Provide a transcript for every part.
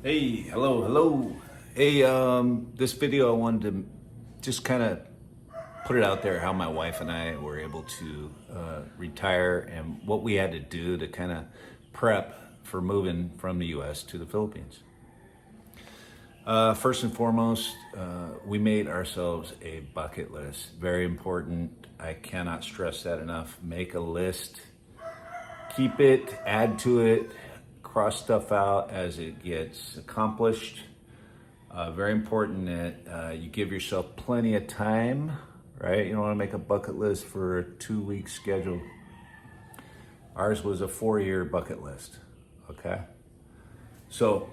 Hey, hello. Hey, this video I wanted to just kind of put it out there how my wife and I were able to retire and what we had to do to kind of prep for moving from the US to the Philippines. First and foremost, we made ourselves a bucket list. Very important. I cannot stress that enough. Make a list, keep it, add to it, cross stuff out as it gets accomplished. Very important that you give yourself plenty of time, right? You don't want to make a bucket list for a 2-week schedule. Ours was a 4-year bucket list, okay? So,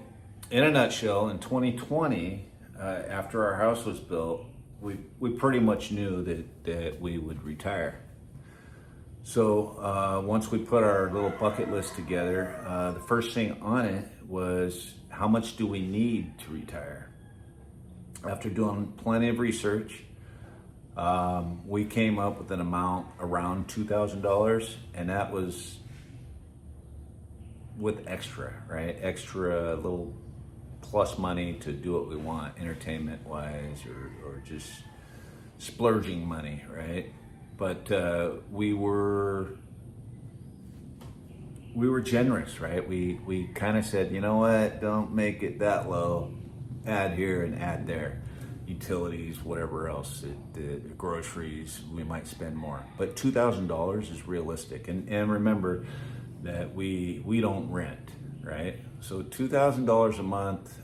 in a nutshell, in 2020, after our house was built, we pretty much knew that we would retire. So once we put our little bucket list together, the first thing on it was how much do we need to retire? After doing plenty of research, we came up with an amount around $2,000, and that was with extra, right? Extra little plus money to do what we want, entertainment wise, or just splurging money, right? But we were generous, right? We kind of said, you know what, don't make it that low. Add here and add there. Utilities, whatever else, the groceries, we might spend more. But $2,000 is realistic. And remember that we don't rent, right? So $2,000 a month,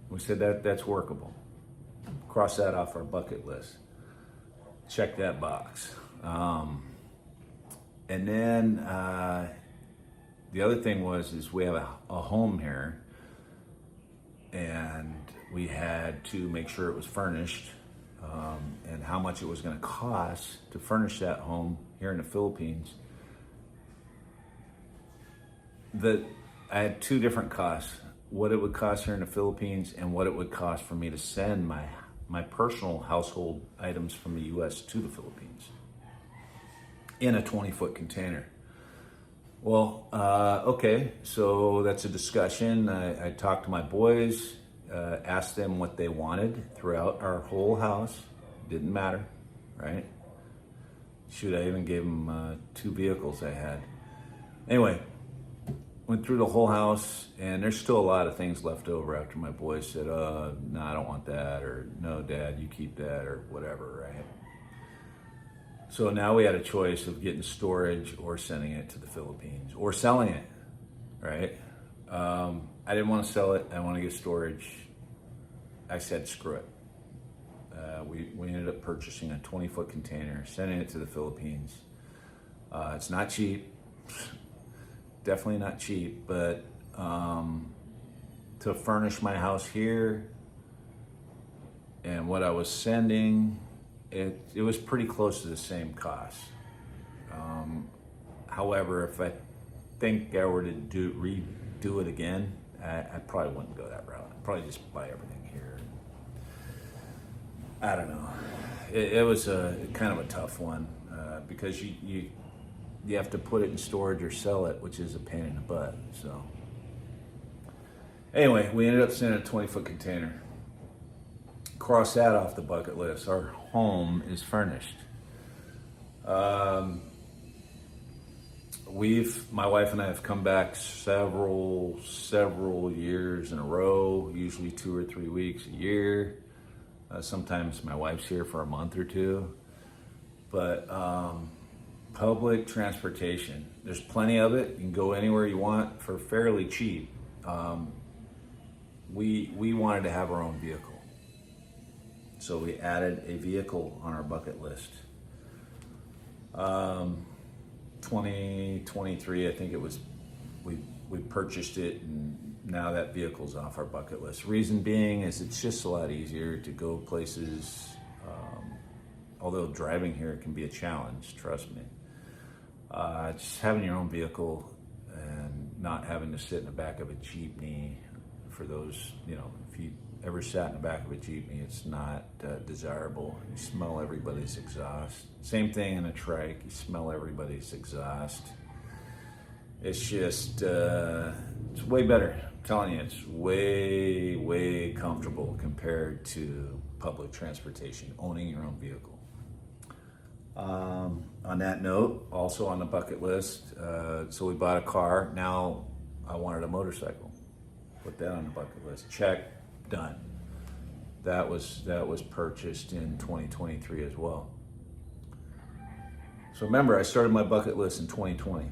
we said that's workable. Cross that off our bucket list. Check that box. And then the other thing is we have a home here, and we had to make sure it was furnished, and how much it was going to cost to furnish that home here in the Philippines. I had two different costs: what it would cost here in the Philippines and what it would cost for me to send my personal household items from the US to the Philippines in a 20-foot container. Well, okay, so that's a discussion. I talked to my boys, asked them what they wanted throughout our whole house. Didn't matter, right? Shoot, I even gave them 2 vehicles I had. Anyway, went through the whole house, and there's still a lot of things left over after my boys said, no, I don't want that, or no, Dad, you keep that, or whatever, right? So now we had a choice of getting storage or sending it to the Philippines or selling it, right? I didn't want to sell it. I want to get storage. I said, screw it. We ended up purchasing a 20-foot container, sending it to the Philippines. It's not cheap. Definitely not cheap, but to furnish my house here and what I was sending, it was pretty close to the same cost. However, if I think I were to redo it again, I probably wouldn't go that route. I'd probably just buy everything here. I don't know. It was a kind of a tough one because you have to put it in storage or sell it, which is a pain in the butt. So anyway, we ended up sending a 20-foot container. Cross that off the bucket list. Our home is furnished. My wife and I have come back several years in a row, usually 2 or 3 weeks a year. Sometimes my wife's here for a month or two. But public transportation, there's plenty of it. You can go anywhere you want for fairly cheap. We wanted to have our own vehicle. So we added a vehicle on our bucket list. 2023, I think it was, we purchased it, and now that vehicle's off our bucket list. Reason being is it's just a lot easier to go places, although driving here can be a challenge, trust me. Just having your own vehicle and not having to sit in the back of a jeepney. For those, if you ever sat in the back of a jeepney, it's not desirable. You smell everybody's exhaust. Same thing in a trike, you smell everybody's exhaust. It's just, it's way better. I'm telling you, it's way, way comfortable compared to public transportation, owning your own vehicle. On that note, also on the bucket list, so we bought a car. Now I wanted a motorcycle. Put that on the bucket list. Check, done. That was purchased in 2023 as well. So remember, I started my bucket list in 2020.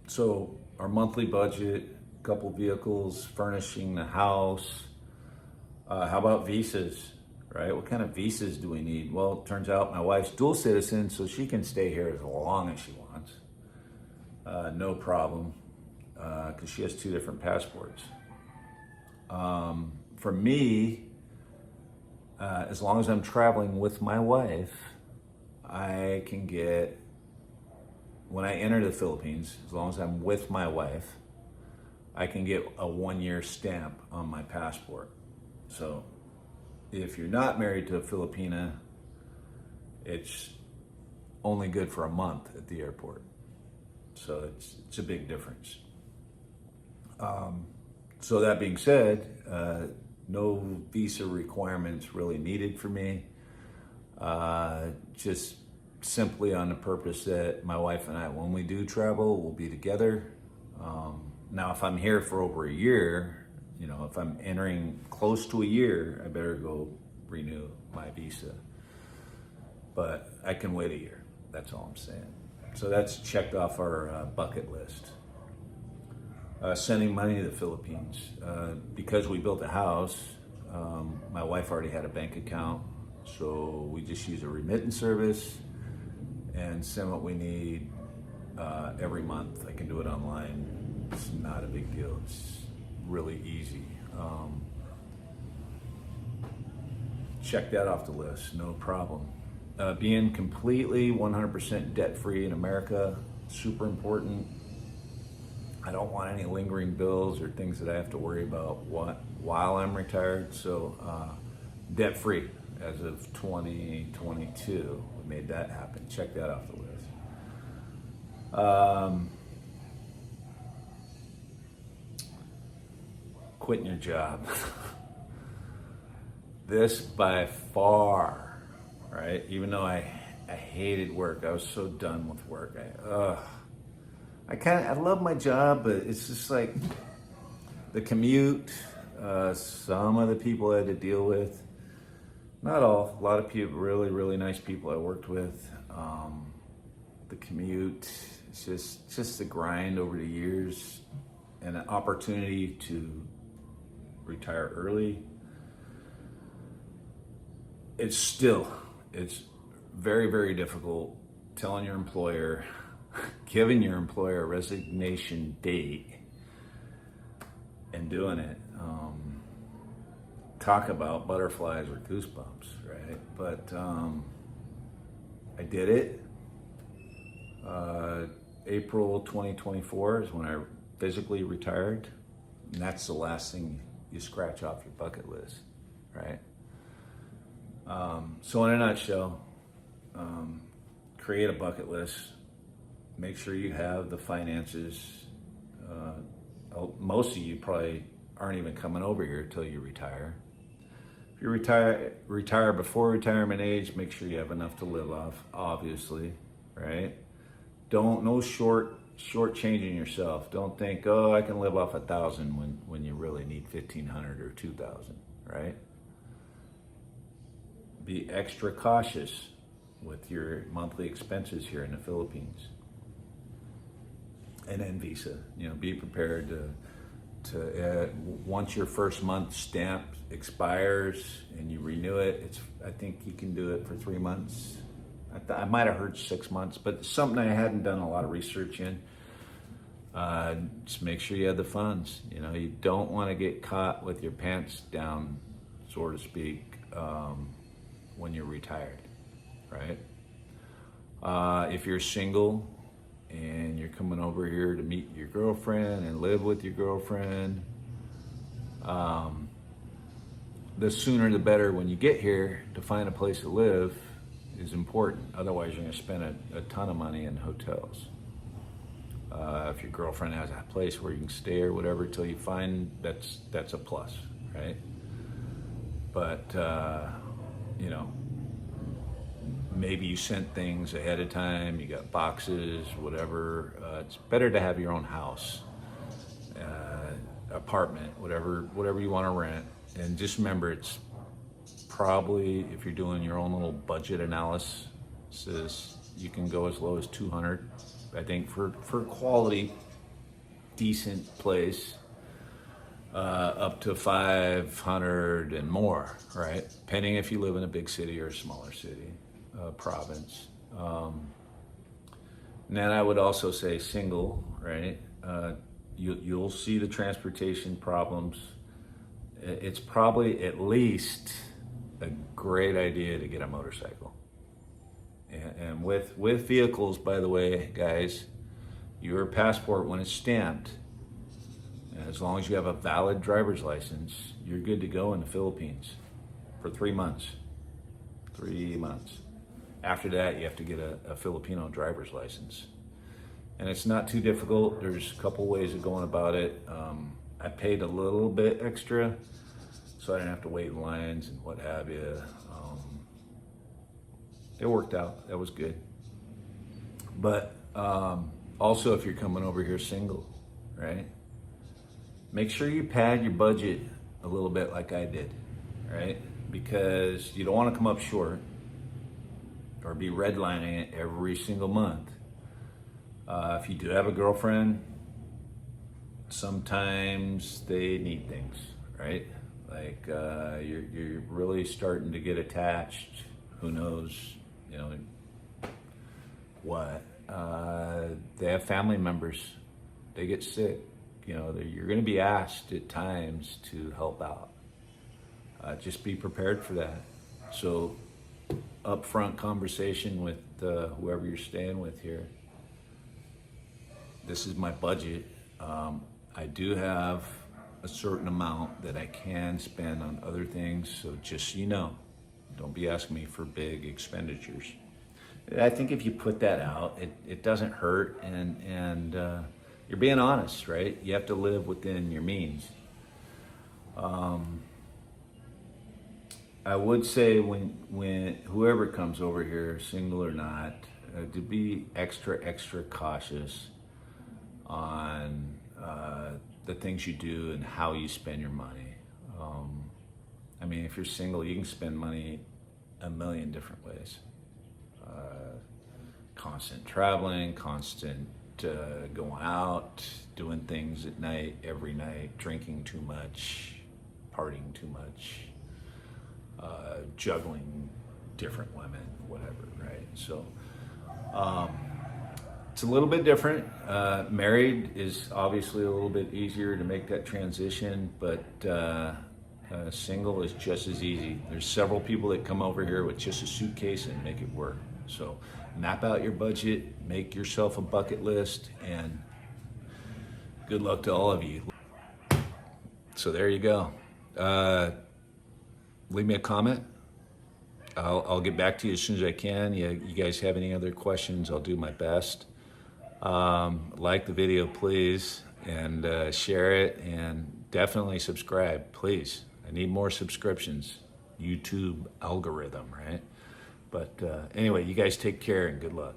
So our monthly budget, couple vehicles, furnishing the house. How about visas, right? What kind of visas do we need? Well, it turns out my wife's dual citizen, so she can stay here as long as she wants. No problem, because she has 2 different passports. For me, as long as I'm traveling with my wife, I can get, when I enter the Philippines, as long as I'm with my wife, I can get a 1-year stamp on my passport. So if you're not married to a Filipina, it's only good for a month at the airport. So it's a big difference. So that being said, no visa requirements really needed for me. Just simply on the purpose that my wife and I, when we do travel, we'll be together. Now, if I'm here for over a year, if I'm entering close to a year, I better go renew my visa. But I can wait a year. That's all I'm saying. So that's checked off our bucket list. Sending money to the Philippines. Because we built a house, my wife already had a bank account, so we just use a remittance service and send what we need every month. I can do it online. It's not a big deal. It's really easy. Check that off the list, no problem. Being completely 100% debt-free in America, super important. I don't want any lingering bills or things that I have to worry about while I'm retired. So debt-free as of 2022, we made that happen. Check that off the list. Quitting your job. This by far, right? Even though I hated work, I was so done with work. I love my job, but it's just like the commute, some of the people I had to deal with, not all, a lot of people, really, really nice people I worked with. The commute, it's just the grind over the years and an opportunity to retire early. It's very, very difficult telling your employer, giving your employer a resignation date and doing it. Talk about butterflies or goosebumps, right? But I did it. April 2024 is when I physically retired. And that's the last thing you scratch off your bucket list, right? So in a nutshell, create a bucket list. Make sure you have the finances. Most of you probably aren't even coming over here until you retire. If you retire before retirement age, make sure you have enough to live off, obviously, right? No shortchanging yourself. Don't think, oh, I can live off 1,000 when you really need 1,500 or 2,000, right? Be extra cautious with your monthly expenses here in the Philippines. And then visa, be prepared to once your first month stamp expires and you renew it, I think you can do it for 3 months. I might have heard 6 months, but it's something I hadn't done a lot of research in. Just make sure you have the funds. You don't want to get caught with your pants down, so to speak, when you're retired, right? If you're single and you're coming over here to meet your girlfriend and live with your girlfriend, the sooner the better when you get here to find a place to live. is important. Otherwise, you're going to spend a ton of money in hotels. If your girlfriend has a place where you can stay or whatever till you find, that's a plus, right? But you know, maybe you sent things ahead of time. You got boxes, whatever. It's better to have your own house, apartment, whatever you want to rent. And just remember, it's probably, if you're doing your own little budget analysis, you can go as low as 200. I think for quality, decent place, up to 500 and more, right? Depending if you live in a big city or a smaller city, province. And then I would also say single, right? You'll see the transportation problems. It's probably at least a great idea to get a motorcycle. And with vehicles, by the way, guys, your passport, when it's stamped, as long as you have a valid driver's license, you're good to go in the Philippines for 3 months. 3 months. After that, you have to get a Filipino driver's license. And it's not too difficult. There's a couple ways of going about it. I paid a little bit extra, so I didn't have to wait in lines and what have you. It worked out. That was good. But also, if you're coming over here single, right? Make sure you pad your budget a little bit like I did, right? Because you don't want to come up short or be redlining it every single month. If you do have a girlfriend, sometimes they need things, right? Like you're really starting to get attached. Who knows, you know, what? They have family members. They get sick. You know, you're going to be asked at times to help out. Just be prepared for that. So, upfront conversation with whoever you're staying with here. This is my budget. I do have a certain amount that I can spend on other things. So just so you know, don't be asking me for big expenditures. I think if you put that out, it doesn't hurt, and you're being honest, right? You have to live within your means. I would say when whoever comes over here, single or not, to be extra cautious on the things you do and how you spend your money. I mean, if you're single, you can spend money a million different ways. Constant traveling, constant going out, doing things at night, every night, drinking too much, partying too much, juggling different women, whatever, right? So it's a little bit different. Married is obviously a little bit easier to make that transition, but single is just as easy. There's several people that come over here with just a suitcase and make it work. So map out your budget, make yourself a bucket list, and good luck to all of you. So there you go. Leave me a comment. I'll get back to you as soon as I can. You guys have any other questions, I'll do my best. Like the video, please, and share it, and definitely subscribe, please. I need more subscriptions. YouTube algorithm, right? But anyway, you guys take care and good luck.